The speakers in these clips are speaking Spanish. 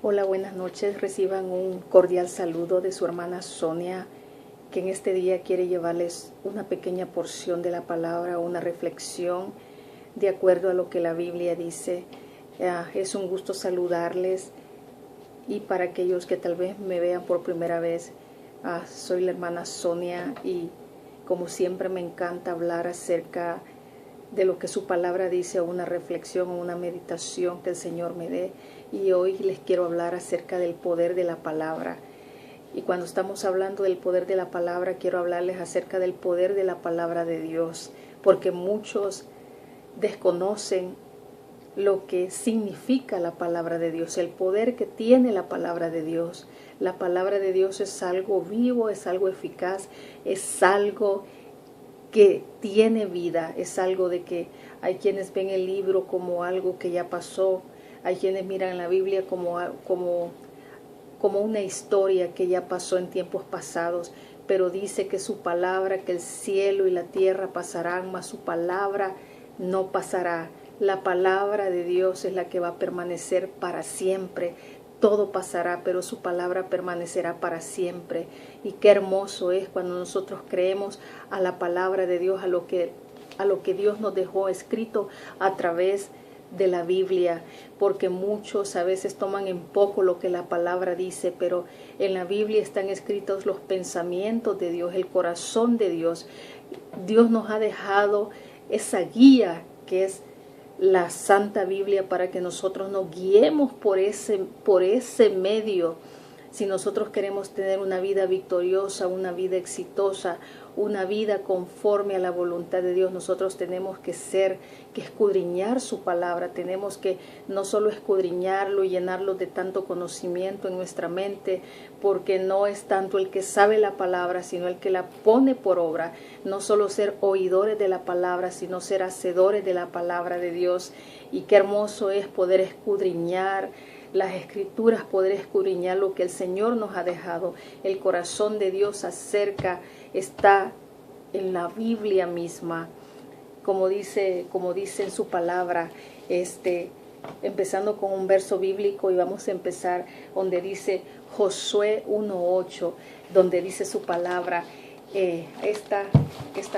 Hola, buenas noches. Reciban un cordial saludo de su hermana Sonia, que en este día quiere llevarles una pequeña porción de la palabra, una reflexión de acuerdo a lo que la Biblia dice. Es un gusto saludarles, y para aquellos que tal vez me vean por primera vez, soy la hermana Sonia, y como siempre me encanta hablar acerca de lo que su palabra dice, o una reflexión o una meditación que el Señor me dé. Y hoy les quiero hablar acerca del poder de la palabra. Y cuando estamos hablando del poder de la palabra, quiero hablarles acerca del poder de la palabra de Dios, porque muchos desconocen lo que significa la palabra de Dios, el poder que tiene la palabra de Dios. La palabra de Dios es algo vivo, es algo eficaz, es algo que tiene vida, es algo de que hay quienes ven el libro como algo que ya pasó, hay quienes miran la Biblia como una historia que ya pasó en tiempos pasados, pero dice que su palabra, que el cielo y la tierra pasarán, mas su palabra no pasará. La palabra de Dios es la que va a permanecer para siempre. Todo pasará, pero su palabra permanecerá para siempre. Y qué hermoso es cuando nosotros creemos a la palabra de Dios, a lo que Dios nos dejó escrito a través de la Biblia, porque muchos a veces toman en poco lo que la palabra dice, pero en la Biblia están escritos los pensamientos de Dios, el corazón de Dios. Dios nos ha dejado esa guía que es la Santa Biblia, para que nosotros nos guiemos por ese medio. Si nosotros queremos tener una vida victoriosa, una vida exitosa, una vida conforme a la voluntad de Dios, nosotros tenemos que escudriñar su palabra. Tenemos que no solo escudriñarlo y llenarlo de tanto conocimiento en nuestra mente, porque no es tanto el que sabe la palabra, sino el que la pone por obra. No solo ser oidores de la palabra, sino ser hacedores de la palabra de Dios. Y qué hermoso es poder escudriñar las Escrituras, poder escudriñar lo que el Señor nos ha dejado. El corazón de Dios está en la Biblia misma, como dice en su palabra, empezando con un verso bíblico, y vamos a empezar donde dice Josué 1:8, donde dice su palabra. Esta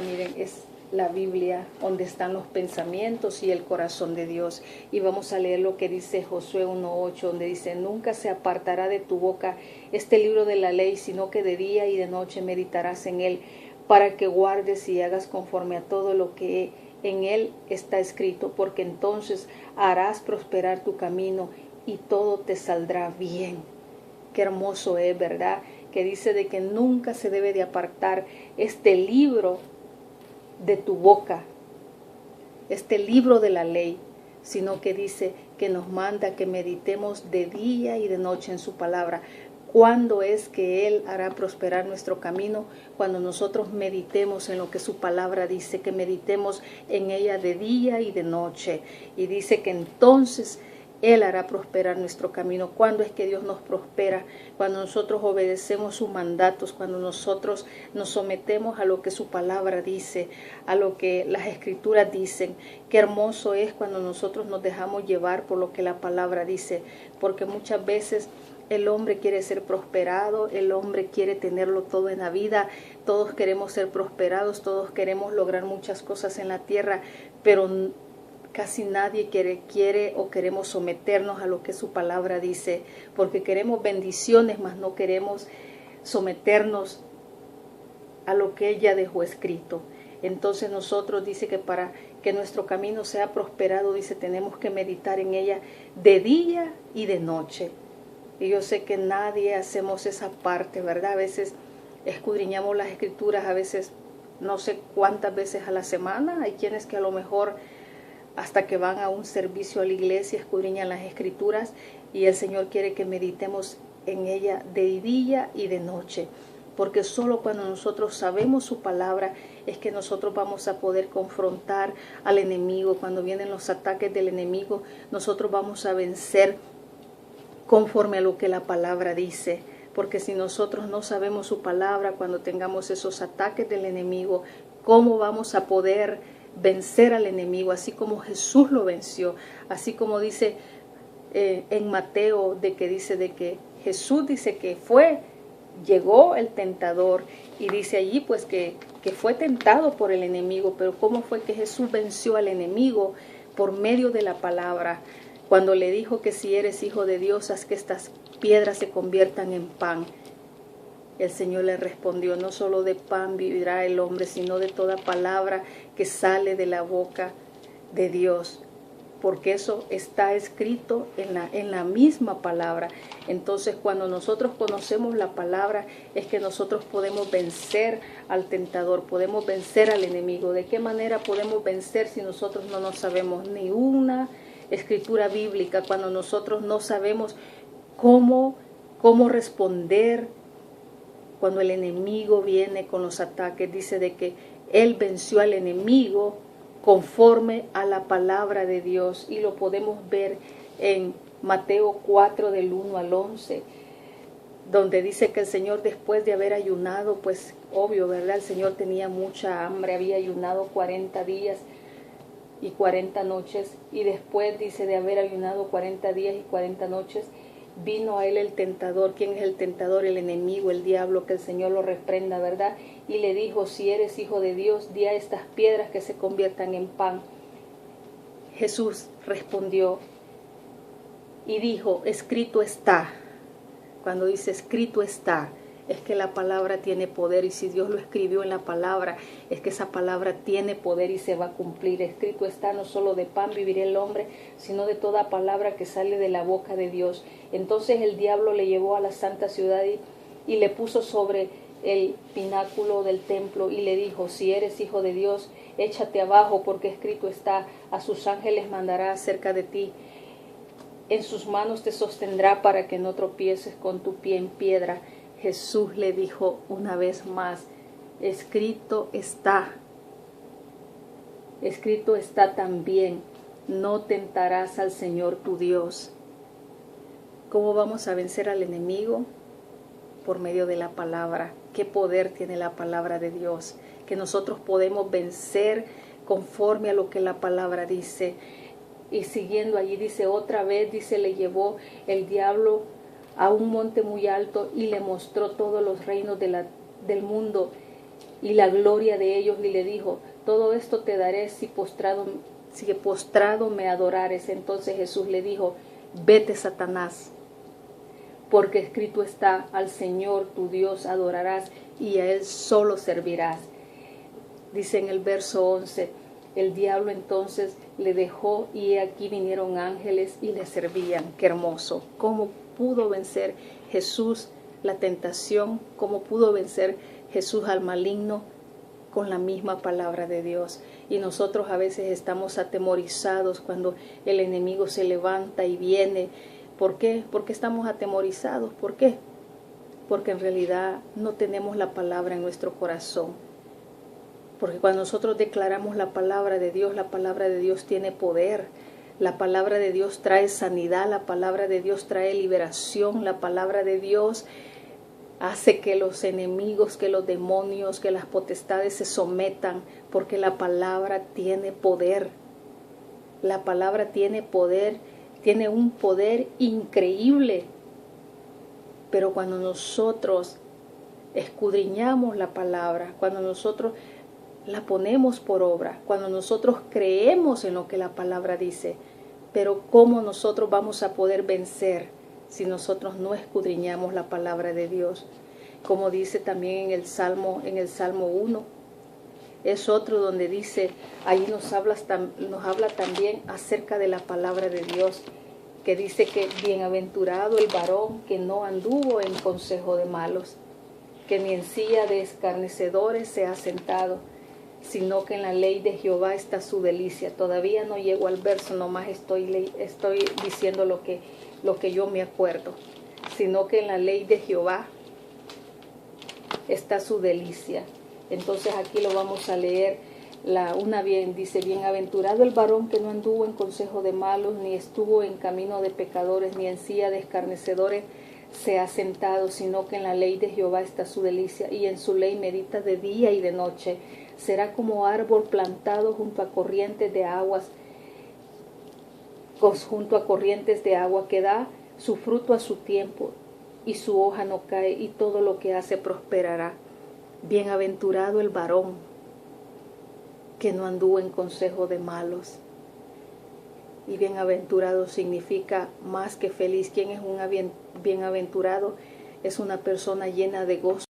miren, es la Biblia donde están los pensamientos y el corazón de Dios. Y vamos a leer lo que dice Josué 1:8, donde dice: nunca se apartará de tu boca este libro de la ley, sino que de día y de noche meditarás en él, para que guardes y hagas conforme a todo lo que en él está escrito, porque entonces harás prosperar tu camino y todo te saldrá bien. Qué hermoso es, ¿verdad? Que dice de que nunca se debe de apartar este libro de tu boca, este libro de la ley, sino que dice que nos manda que meditemos de día y de noche en su palabra. ¿Cuándo es que Él hará prosperar nuestro camino? Cuando nosotros meditemos en lo que su palabra dice, que meditemos en ella de día y de noche. Y dice que entonces Él hará prosperar nuestro camino. ¿Cuándo es que Dios nos prospera? Cuando nosotros obedecemos sus mandatos, cuando nosotros nos sometemos a lo que su palabra dice, a lo que las Escrituras dicen. Qué hermoso es cuando nosotros nos dejamos llevar por lo que la palabra dice, porque muchas veces el hombre quiere ser prosperado, el hombre quiere tenerlo todo en la vida, todos queremos ser prosperados, todos queremos lograr muchas cosas en la tierra, pero casi nadie quiere o queremos someternos a lo que su palabra dice, porque queremos bendiciones, mas no queremos someternos a lo que ella dejó escrito. Entonces nosotros, dice que para que nuestro camino sea prosperado, dice, tenemos que meditar en ella de día y de noche. Y yo sé que nadie hacemos esa parte, ¿verdad? A veces escudriñamos las Escrituras, a veces no sé cuántas veces a la semana. Hay quienes que a lo mejor hasta que van a un servicio a la iglesia escudriñan las Escrituras, y el Señor quiere que meditemos en ella de día y de noche, porque solo cuando nosotros sabemos su palabra es que nosotros vamos a poder confrontar al enemigo. Cuando vienen los ataques del enemigo, nosotros vamos a vencer conforme a lo que la palabra dice, porque si nosotros no sabemos su palabra, cuando tengamos esos ataques del enemigo, ¿cómo vamos a poder vencer al enemigo? Así como Jesús lo venció, así como dice en Mateo de que dice de que Jesús dice que llegó el tentador y dice allí pues que fue tentado por el enemigo, pero ¿cómo fue que Jesús venció al enemigo? Por medio de la palabra, cuando le dijo que si eres hijo de Dios, haz que estas piedras se conviertan en pan. El Señor le respondió, no solo de pan vivirá el hombre, sino de toda palabra que sale de la boca de Dios, porque eso está escrito en la misma palabra. Entonces, cuando nosotros conocemos la palabra, es que nosotros podemos vencer al tentador, podemos vencer al enemigo. ¿De qué manera podemos vencer si nosotros no nos sabemos ni una escritura bíblica, cuando nosotros no sabemos cómo responder cuando el enemigo viene con los ataques? Dice de que Él venció al enemigo conforme a la palabra de Dios, y lo podemos ver en Mateo 4 del 1 al 11, donde dice que el Señor, después de haber ayunado, pues obvio, ¿verdad? El Señor tenía mucha hambre, había ayunado 40 días y 40 noches, y después dice de haber ayunado 40 días y 40 noches, vino a él el tentador. ¿Quién es el tentador? El enemigo, el diablo, que el Señor lo reprenda, ¿verdad? Y le dijo, si eres hijo de Dios, di a estas piedras que se conviertan en pan. Jesús respondió y dijo, escrito está. Cuando dice escrito está, es que la palabra tiene poder, y si Dios lo escribió en la palabra, es que esa palabra tiene poder y se va a cumplir. Escrito está, no solo de pan vivirá el hombre, sino de toda palabra que sale de la boca de Dios. Entonces el diablo le llevó a la santa ciudad y le puso sobre el pináculo del templo y le dijo, si eres hijo de Dios, échate abajo, porque escrito está, a sus ángeles mandará acerca de ti, en sus manos te sostendrá para que no tropieces con tu pie en piedra. Jesús le dijo una vez más, escrito está también, no tentarás al Señor tu Dios. ¿Cómo vamos a vencer al enemigo? Por medio de la palabra. ¿Qué poder tiene la palabra de Dios? Que nosotros podemos vencer conforme a lo que la palabra dice. Y siguiendo allí dice, otra vez dice, le llevó el diablo a un monte muy alto y le mostró todos los reinos del mundo y la gloria de ellos, y le dijo, todo esto te daré si postrado me adorares. Entonces Jesús le dijo, vete, Satanás, porque escrito está, al Señor tu Dios adorarás y a Él solo servirás. Dice en el verso 11, el diablo entonces le dejó y aquí vinieron ángeles y le servían. Qué hermoso. ¿Cómo pudo vencer Jesús la tentación? ¿Cómo pudo vencer Jesús al maligno? Con la misma palabra de Dios. Y nosotros a veces estamos atemorizados cuando el enemigo se levanta y viene. ¿Por qué? Porque estamos atemorizados. ¿Por qué? Porque en realidad no tenemos la palabra en nuestro corazón. Porque cuando nosotros declaramos la palabra de Dios tiene poder. La palabra de Dios trae sanidad, la palabra de Dios trae liberación, la palabra de Dios hace que los enemigos, que los demonios, que las potestades se sometan, porque la palabra tiene poder. La palabra tiene poder, tiene un poder increíble. Pero cuando nosotros escudriñamos la palabra, cuando nosotros la ponemos por obra, cuando nosotros creemos en lo que la palabra dice, pero ¿cómo nosotros vamos a poder vencer si nosotros no escudriñamos la palabra de Dios? Como dice también en el Salmo 1, es otro donde dice, ahí nos habla también acerca de la palabra de Dios, que dice que bienaventurado el varón que no anduvo en consejo de malos, que ni en silla de escarnecedores se ha sentado, sino que en la ley de Jehová está su delicia. Todavía no llego al verso, nomás estoy diciendo lo que yo me acuerdo. Sino que en la ley de Jehová está su delicia. Entonces aquí lo vamos a leer. Dice, bienaventurado el varón que no anduvo en consejo de malos, ni estuvo en camino de pecadores, ni en silla de escarnecedores se ha sentado, sino que en la ley de Jehová está su delicia, y en su ley medita de día y de noche. Será como árbol plantado junto a corrientes de aguas, junto a corrientes de agua, que da su fruto a su tiempo, y su hoja no cae, y todo lo que hace prosperará. Bienaventurado el varón que no anduvo en consejo de malos. Y bienaventurado significa más que feliz. ¿Quién es un bienaventurado? Es una persona llena de gozo.